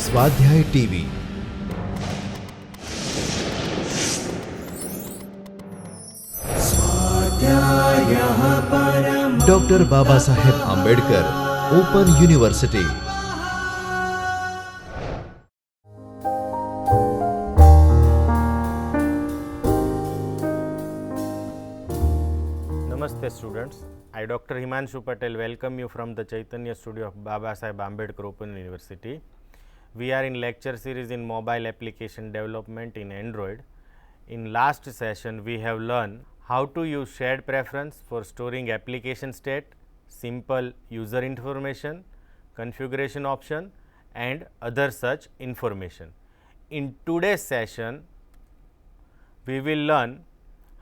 स्वाध्याय TV doctor Babasaheb Ambedkar open university. Namaste students, I Dr. Himanshu Patel welcome you from the Chaitanya studio of Babasaheb Ambedkar Open University. We are in lecture series in mobile application development in Android. In last session we have learned how to use shared preference for storing application state, simple user information, configuration option and other such information. In today's session we will learn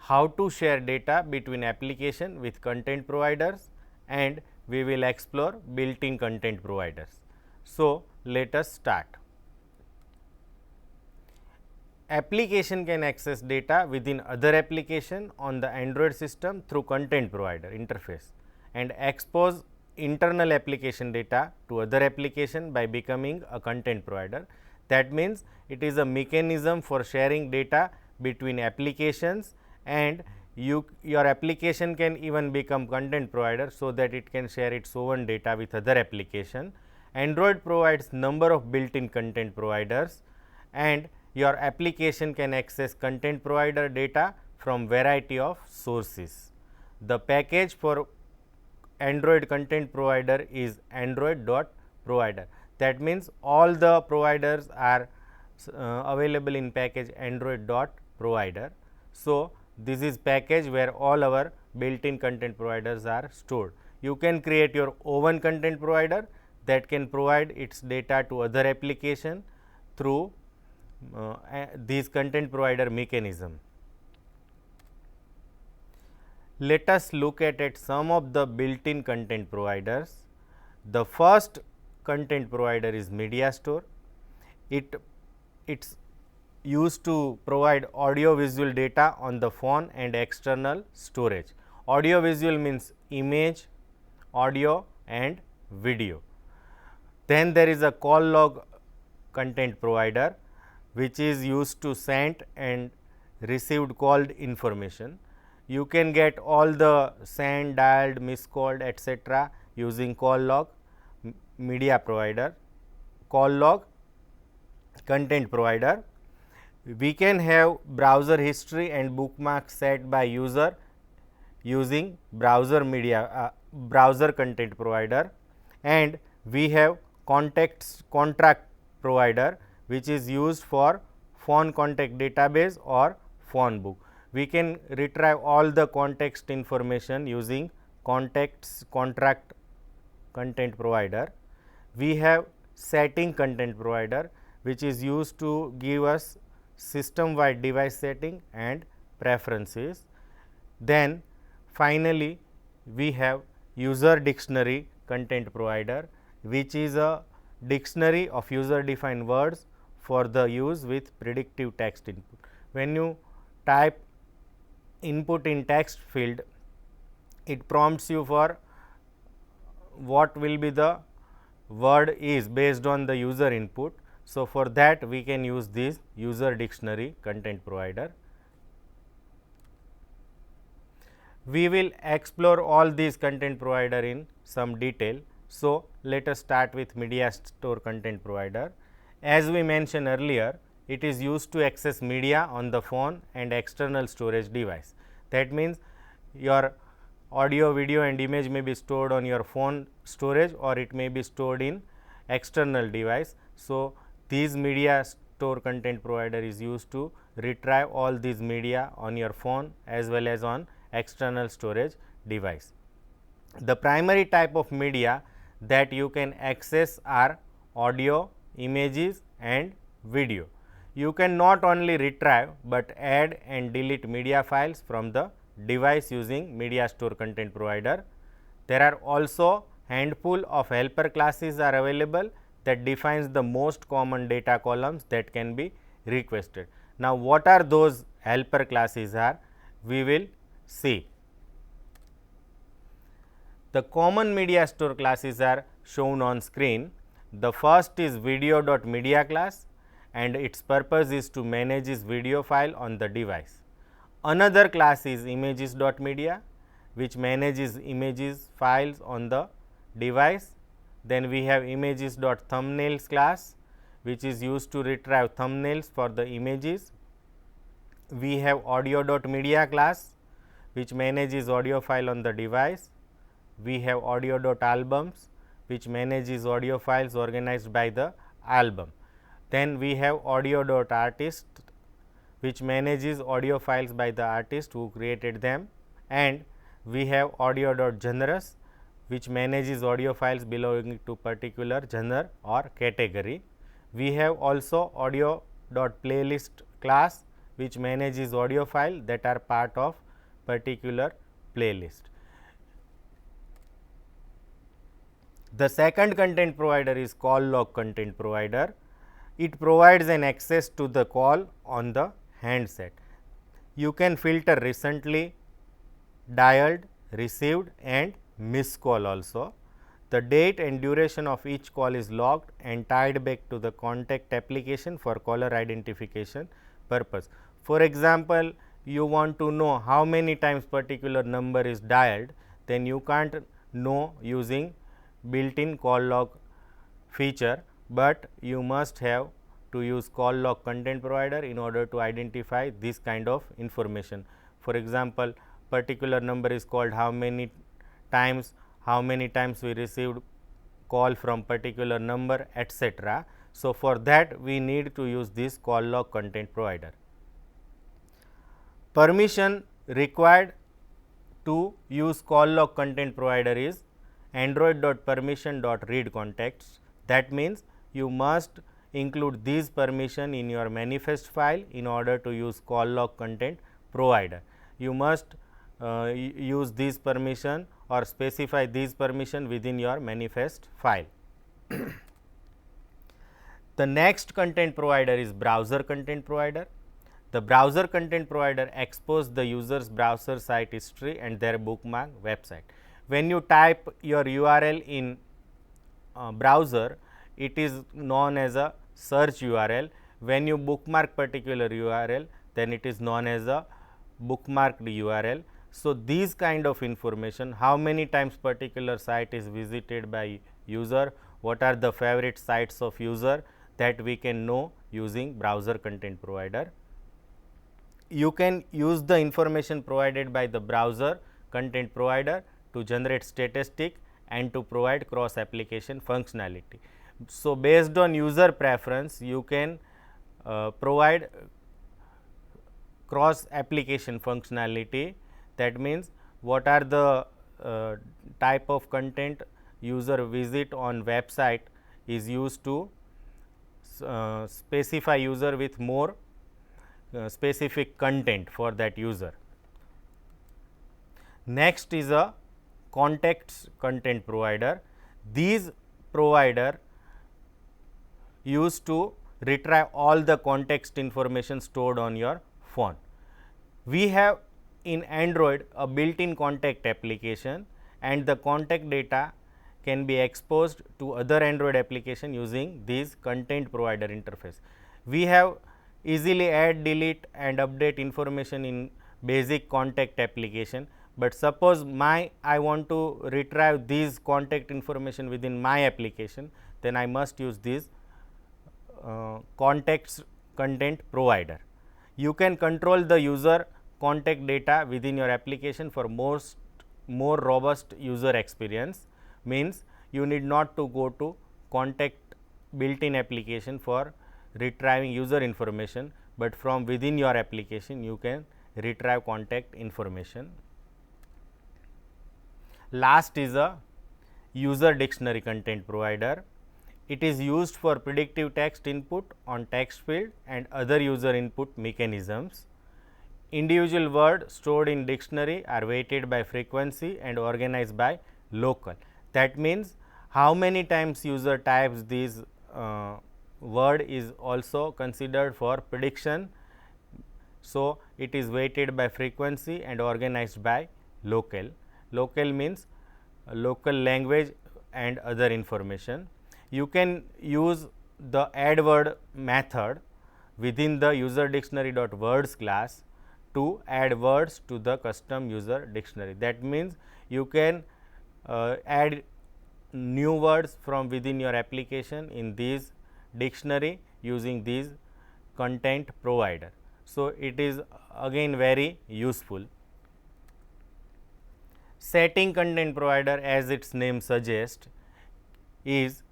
how to share data between application with content providers and we will explore built-in content providers. So, let us start. Application can access data within other application on the Android system through content provider interface and expose internal application data to other application by becoming a content provider. That means, it is a mechanism for sharing data between applications and your application can even become content provider, so that it can share its own data with other application. Android provides number of built-in content providers and your application can access content provider data from variety of sources. The package for Android content provider is android.provider. That means, all the providers are available in package android.provider. So, this is package where all our built-in content providers are stored. You can create your own content provider that can provide its data to other application through these content provider mechanism. Let us look at some of the built-in content providers. The first content provider is MediaStore. It's used to provide audio visual data on the phone and external storage. Audio visual means image, audio and video. Then there is a call log content provider which is used to send and received called information. You can get all the sent, dialed, miscalled etc. using call log media provider, call log content provider. We can have browser history and bookmarks set by user using browser content provider, and we have contract provider which is used for phone contact database or phone book. We can retrieve all the context information using contract content provider. We have setting content provider which is used to give us system wide device setting and preferences. Then finally, we have user dictionary content provider which is a dictionary of user defined words for the use with predictive text input. When you type input in text field, it prompts you for what will be the word is based on the user input. So, for that we can use this user dictionary content provider. We will explore all these content provider in some detail. So, let us start with MediaStore content provider. As we mentioned earlier, it is used to access media on the phone and external storage device. That means, your audio, video and image may be stored on your phone storage or it may be stored in external device. So, this MediaStore content provider is used to retrieve all these media on your phone as well as on external storage device. The primary type of media that you can access are audio, images and video. You can not only retrieve, but add and delete media files from the device using MediaStore content provider. There are also handful of helper classes are available that defines the most common data columns that can be requested. Now, what are those helper classes are? We will see. The common MediaStore classes are shown on screen. The first is video.media class, and its purpose is to manage this video file on the device. Another class is images.media, which manages images files on the device. Then we have images.thumbnails class, which is used to retrieve thumbnails for the images. We have audio.media class, which manages audio file on the device. We have audio.albums, which manages audio files organized by the album. Then we have audio.artist, which manages audio files by the artist who created them, and we have audio.genres, which manages audio files belonging to particular genre or category. We have also audio.playlist class, which manages audio file that are part of particular playlist. The second content provider is call log content provider. It provides an access to the call on the handset. You can filter recently dialed, received and missed call also. The date and duration of each call is logged and tied back to the contact application for caller identification purpose. For example, you want to know how many times particular number is dialed, then you can't know using built-in call log feature, but you must have to use call log content provider in order to identify this kind of information. For example, particular number is called how many times we received call from particular number, etc. So, for that we need to use this call log content provider. Permission required to use call log content provider is android.permission.read contexts. That means you must include these permission in your manifest file in order to use call log content provider. You must use these permission or specify these permission within your manifest file. The next content provider is browser content provider. The browser content provider exposes the user's browser site history and their bookmark website. When you type your URL in browser, it is known as a search URL. When you bookmark particular URL, then it is known as a bookmarked URL. So, these kind of information, how many times particular site is visited by user, what are the favorite sites of user, that we can know using browser content provider. You can use the information provided by the browser content provider to generate statistic and to provide cross application functionality. So, based on user preference, you can provide cross application functionality. That means, what are the type of content user visit on website is used to specify user with more specific content for that user. Next is a context content provider. These provider used to retrieve all the context information stored on your phone. We have in Android a built-in contact application, and the contact data can be exposed to other Android application using this content provider interface. We have easily add, delete and update information in basic contact application, but suppose I want to retrieve these contact information within my application, then I must use this context content provider. You can control the user contact data within your application for more robust user experience. Means you need not to go to contact built-in application for retrieving user information, but from within your application you can retrieve contact information. Last is a user dictionary content provider. It is used for predictive text input on text field and other user input mechanisms. Individual words stored in dictionary are weighted by frequency and organized by local. That means, how many times user types this word is also considered for prediction. So, it is weighted by frequency and organized by local. Local means local language and other information. you can use the add word method within the user dictionary.words class to add words to the custom user dictionary. That means you can add new words from within your application in this dictionary using this content provider. So, it is again very useful. Setting content provider, as its name suggests, is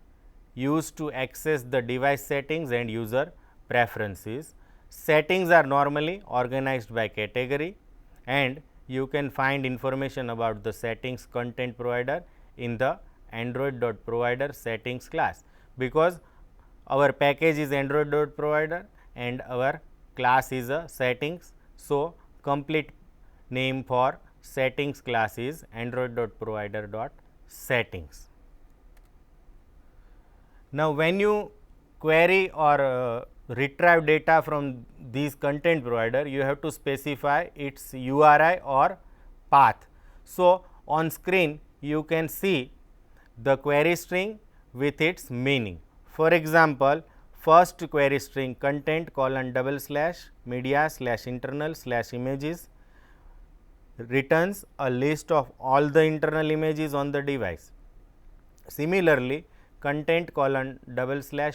used to access the device settings and user preferences. Settings are normally organized by category, and you can find information about the settings content provider in the android.provider settings class, because our package is android.provider and our class is a settings. So, complete name for settings class is android.provider.settings. Now, when you query or retrieve data from these content provider, you have to specify its URI or path. So, on screen you can see the query string with its meaning. For example, first query string content : media / internal / images returns a list of all the internal images on the device. Similarly, content :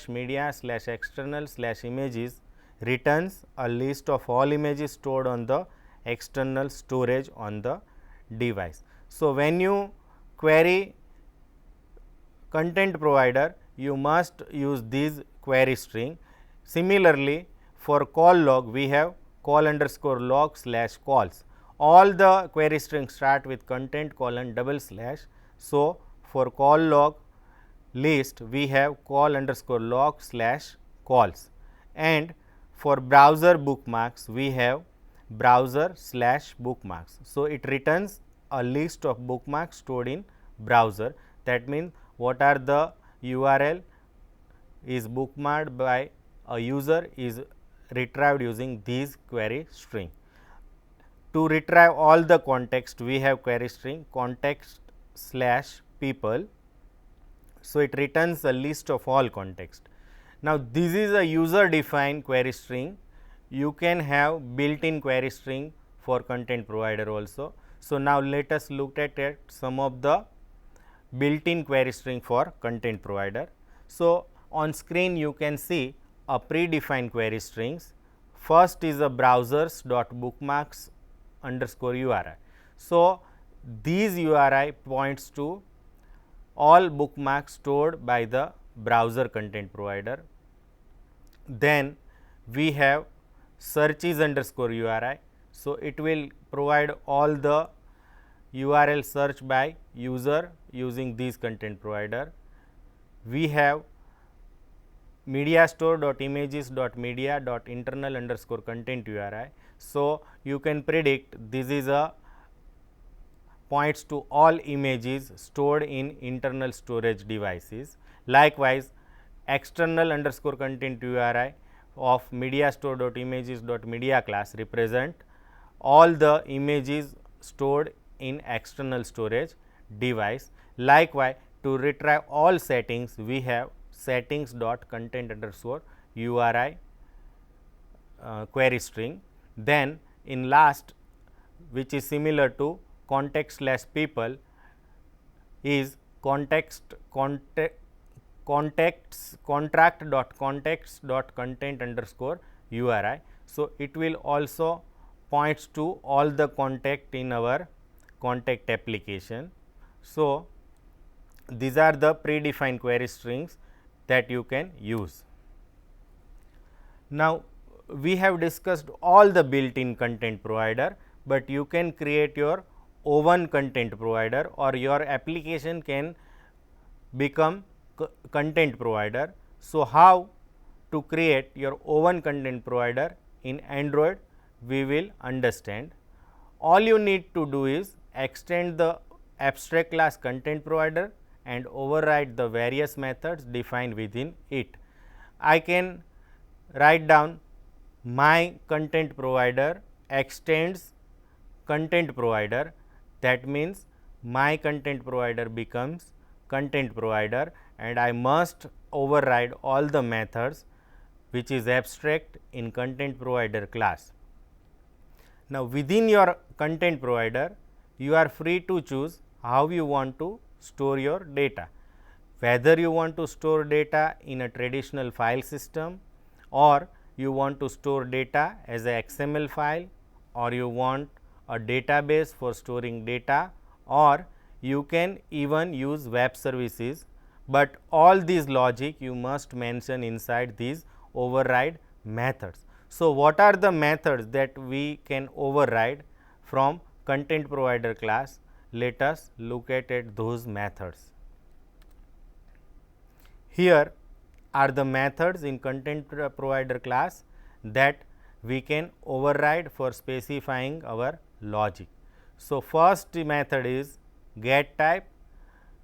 media / external / images returns a list of all images stored on the external storage on the device. So, when you query content provider, you must use this query string. Similarly, for call log we have call _ log / calls. All the query strings start with content : So, for call log list we have call _ log / calls, and for browser bookmarks we have browser / bookmarks. So, it returns a list of bookmarks stored in browser. That means, what are the URL is bookmarked by a user is retrieved using this query string. To retrieve all the context, we have query string context / people. So, it returns a list of all context. Now, this is a user defined query string. You can have built in query string for content provider also. So, now let us look at some of the built in query string for content provider. So, on screen you can see a predefined query strings. First is a browsers.bookmarks _ URI. So, these URI points to all bookmarks stored by the browser content provider. Then we have searches _ URI. So, it will provide all the URL search by user using this content provider. We have mediastore.images.media.internal _ content URI. So, you can predict this is a points to all images stored in internal storage devices. Likewise, external _ content URI of mediastore.images.media class represent all the images stored in external storage device. Likewise, to retrieve all settings, we have settings.content _ URI query string. Then in last, which is similar to context / people, is contract.context.content _ URI. So, it will also points to all the contact in our contact application. So, these are the predefined query strings that you can use. Now, we have discussed all the built in content provider, but you can create your own content provider, or your application can become content provider. So, how to create your own content provider in Android, we will understand. All you need to do is extend the abstract class content provider and override the various methods defined within it. I can write down my content provider extends content provider. That means, my content provider becomes content provider, and I must override all the methods which is abstract in content provider class. Now, within your content provider, you are free to choose how you want to store your data, whether you want to store data in a traditional file system, or you want to store data as a XML file, or you want a database for storing data, or you can even use web services, but all these logic you must mention inside these override methods. So, what are the methods that we can override from content provider class? Let us look at those methods. Here are the methods in content provider class that we can override for specifying our logic. So, first method is get type,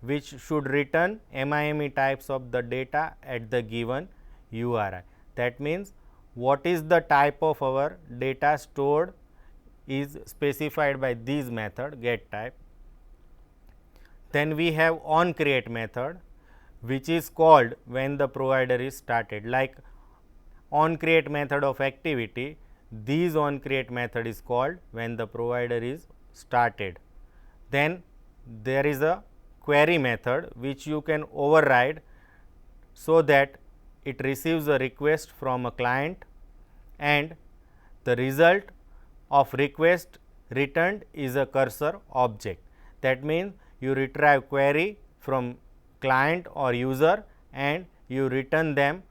which should return MIME types of the data at the given URI. That means, what is the type of our data stored is specified by this method get type. Then we have on create method, which is called when the provider is started, like on create method of activity. This on create method is called when the provider is started. Then there is a query method which you can override so that it receives a request from a client and the result of request returned is a cursor object. That means, you retrieve query from client or user and you return them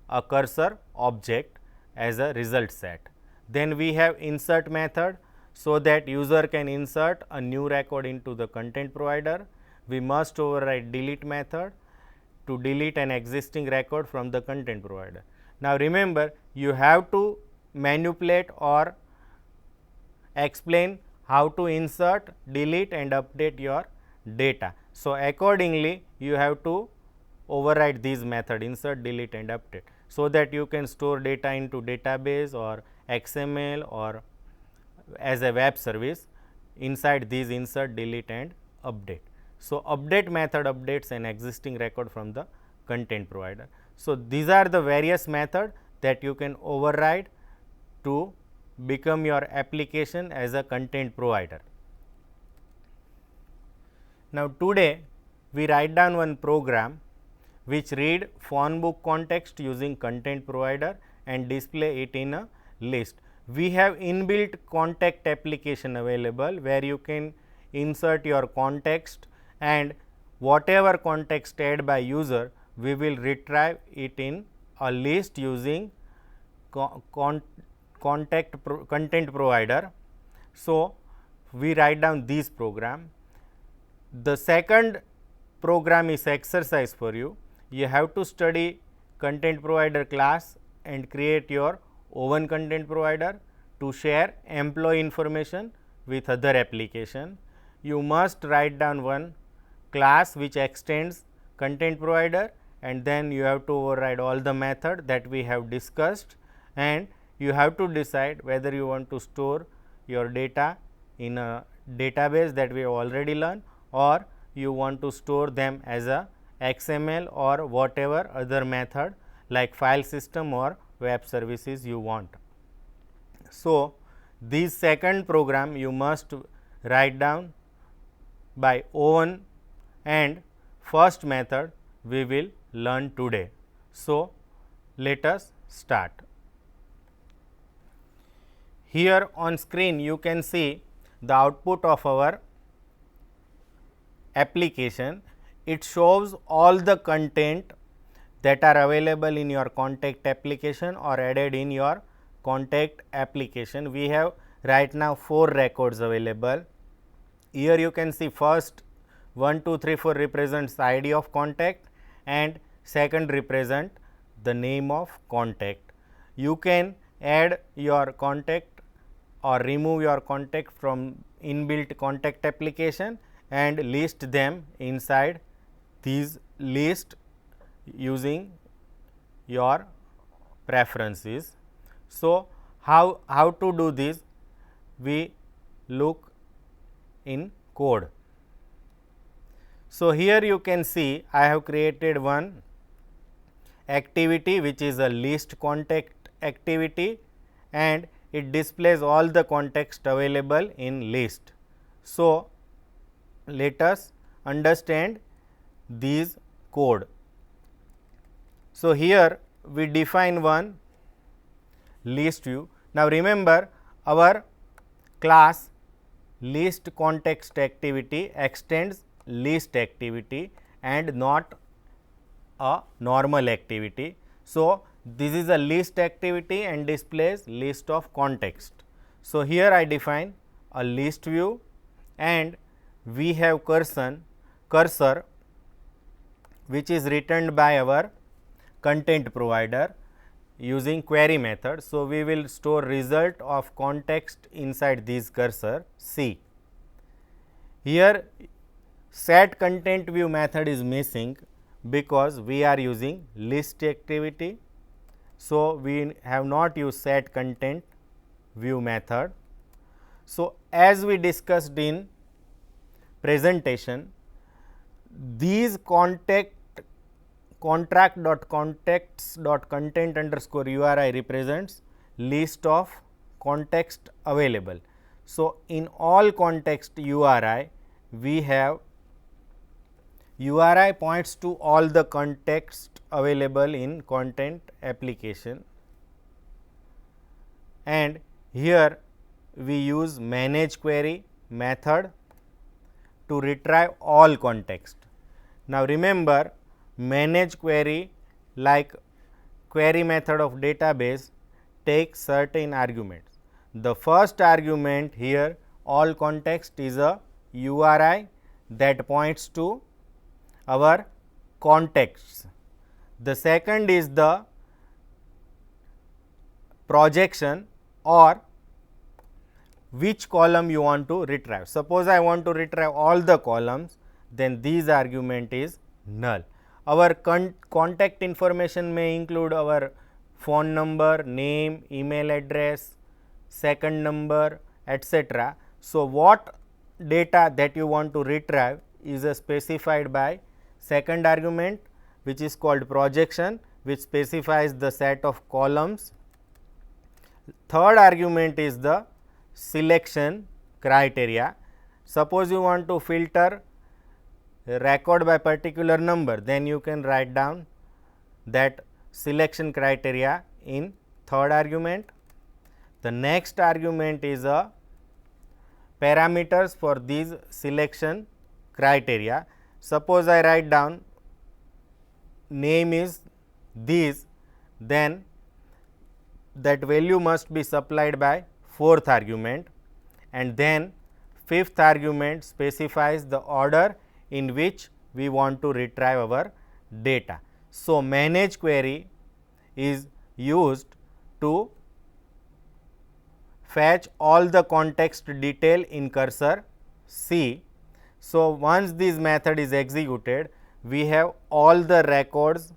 a cursor object as a result set. Then we have insert method, so that user can insert a new record into the content provider. We must override delete method to delete an existing record from the content provider. Now, remember, you have to manipulate or explain how to insert, delete and update your data. So, accordingly you have to override these method insert, delete and update, so that you can store data into database or XML or as a web service inside these insert, delete and update. So, update method updates an existing record from the content provider. So, these are the various methods that you can override to become your application as a content provider. Now, today we write down one program which read phone book context using content provider and display it in a list. We have inbuilt contact application available, where you can insert your context and whatever context added by user, we will retrieve it in a list using content provider. So, we write down this program. The second program is exercise for you. You have to study content provider class and create your own content provider to share employee information with other application. You must write down one class which extends content provider, and then you have to override all the method that we have discussed, and you have to decide whether you want to store your data in a database that we have already learned, or you want to store them as a XML or whatever other method like file system or web services you want. So, this second program you must write down by own, and first method we will learn today. So, let us start. Here on screen you can see the output of our application. It shows all the content that are available in your contact application or added in your contact application. We have right now 4 records available. Here you can see first 1, 2, 3, 4 represents ID of contact and second represent the name of contact. You can add your contact or remove your contact from inbuilt contact application and list them inside these list using your preferences. So, how to do this? We look in code. So, here you can see I have created one activity which is a list contact activity, and it displays all the context available in list. So, let us understand these code. So, here we define one list view. Now, remember our class list context activity extends list activity and not a normal activity. So, this is a list activity and displays list of context. So, here I define a list view and we have cursor which is returned by our content provider using query method. So, we will store result of context inside this cursor C. Here set content view method is missing because we are using list activity. So, we have not used set content view method. So, as we discussed in presentation, these contract.contexts.content_URI represents list of context available. So, in all context URI, we have URI points to all the context available in content application, and here we use manage query method to retrieve all context. Now, remember manage query like query method of database takes certain arguments. The first argument here all context is a URI that points to our contexts. The second is the projection or which column you want to retrieve. Suppose I want to retrieve all the columns, then this argument is null. Our contact information may include our phone number, name, email address, second number, etc. So, what data that you want to retrieve is specified by second argument, which is called projection, which specifies the set of columns. Third argument is the selection criteria. Suppose you want to filter record by particular number, then you can write down that selection criteria in third argument. The next argument is a parameters for these selection criteria. Suppose I write down name is this, then that value must be supplied by fourth argument, and then fifth argument specifies the order in which we want to retrieve our data. So, manage query is used to fetch all the context detail in cursor C. So, once this method is executed, we have all the records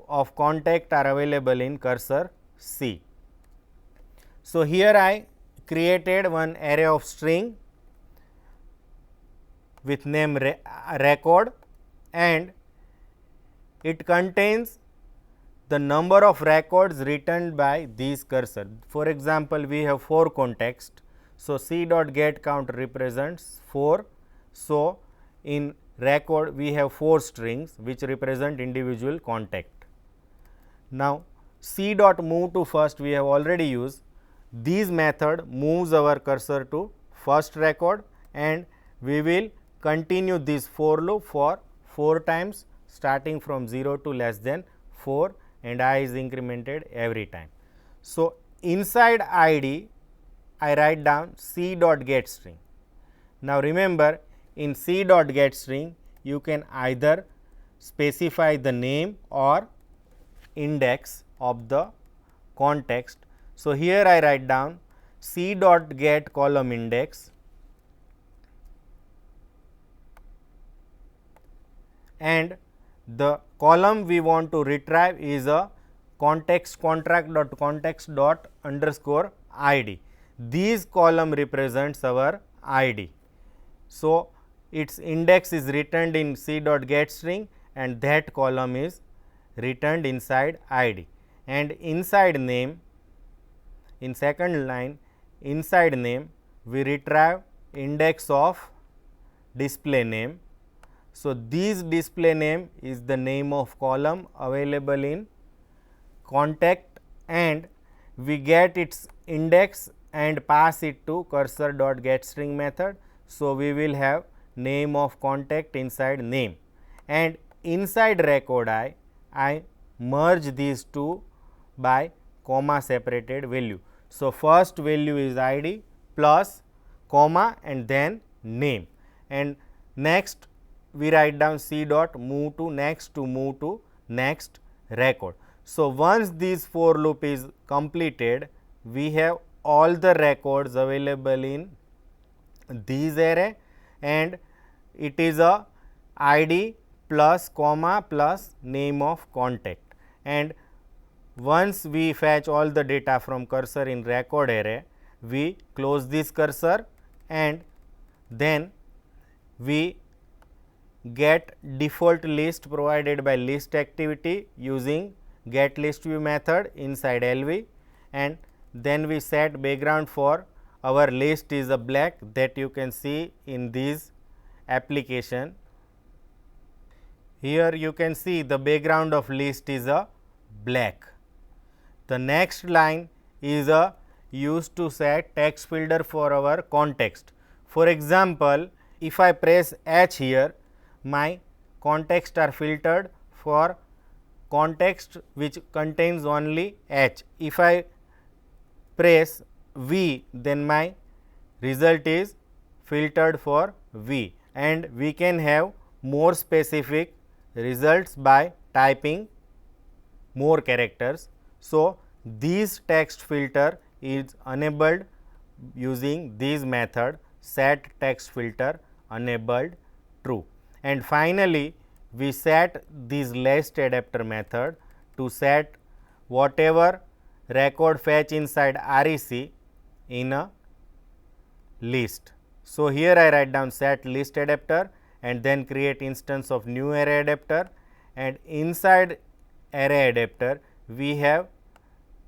of contact are available in cursor C. So, here I created one array of string with name record, and it contains the number of records returned by these cursor. For example, we have 4 context. So, C dot get count represents 4. So, in record we have 4 strings which represent individual contact. Now, C dot move to first we have already used. This method moves our cursor to first record, and we will continue this for loop for 4 times starting from 0 to less than 4, and I is incremented every time. So, inside ID I write down C dot get string. Now, remember in C dot get string you can either specify the name or index of the context. So, here I write down C dot get column index, and the column we want to retrieve is a context contract.context._ID. This column represents our ID. So, its index is returned in c.getString and that column is returned inside id, and inside name, in second line inside name we retrieve index of display name. So, this display name is the name of column available in contact and we get its index and pass it to cursor.getString method. So, we will have name of contact inside name, and inside record I merge these two by comma separated value. So, first value is id plus comma and then name, and next we write down c dot move to next record. So, once this for loop is completed, we have all the records available in this array and it is a id plus comma plus name of contact, and once we fetch all the data from cursor in record array, we close this cursor and then we get default list provided by list activity using get list view method inside LV, and then we set background for our list is a black, that you can see in this application. Here you can see the background of list is a black. The next line is a used to set text filter for our context. For example, if I press H here, my context are filtered for context which contains only H. If I press V, then my result is filtered for V, and we can have more specific results by typing more characters. So, this text filter is enabled using this method set text filter enabled true, and finally, we set this list adapter method to set whatever record fetch inside REC in a list. So, here I write down set list adapter and then create instance of new array adapter, and inside array adapter we have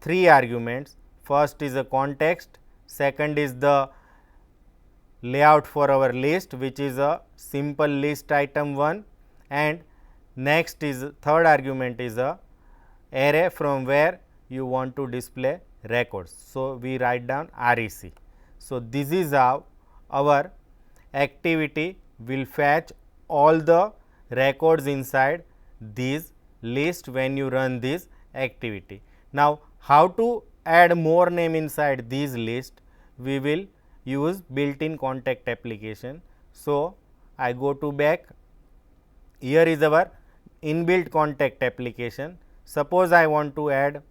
3 arguments. First is a context, second is the layout for our list which is a simple list item 1, and next is third argument is a array from where you want to display records. So, we write down REC. So, this is how our activity will fetch all the records inside this list when you run this activity. Now, how to add more name inside this list? We will use built-in contact application. So, I go to back. Here is our inbuilt contact application. Suppose I want to add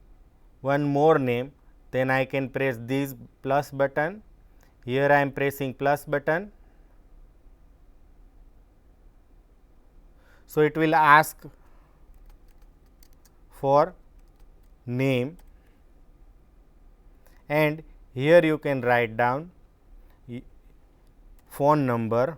one more name, then I can press this plus button. Here I am pressing plus button. So, it will ask for name, and here you can write down phone number,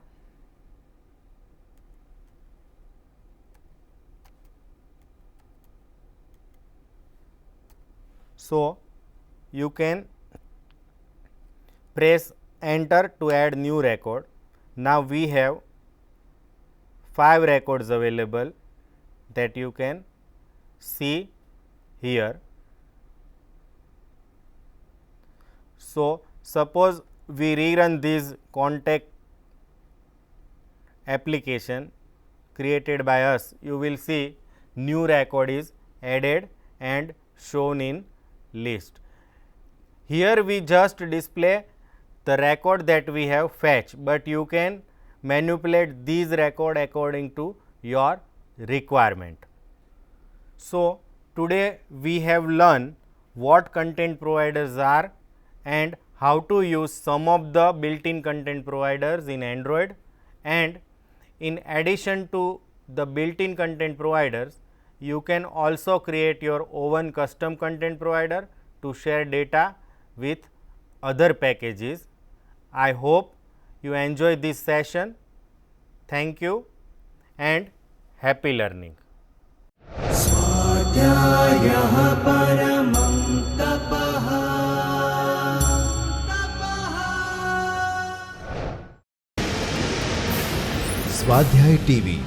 so you can press enter to add new record. Now, we have 5 records available that you can see here. So, suppose we rerun this contact application created by us, you will see new record is added and shown in list. Here we just display the record that we have fetched, but you can manipulate these record according to your requirement. So, today we have learned what content providers are and how to use some of the built-in content providers in Android, and in addition to the built-in content providers, you can also create your own custom content provider to share data with other packages. I hope you enjoy this session. Thank you and happy learning. स्वाध्यायः परमं तपः। स्वाध्याय TV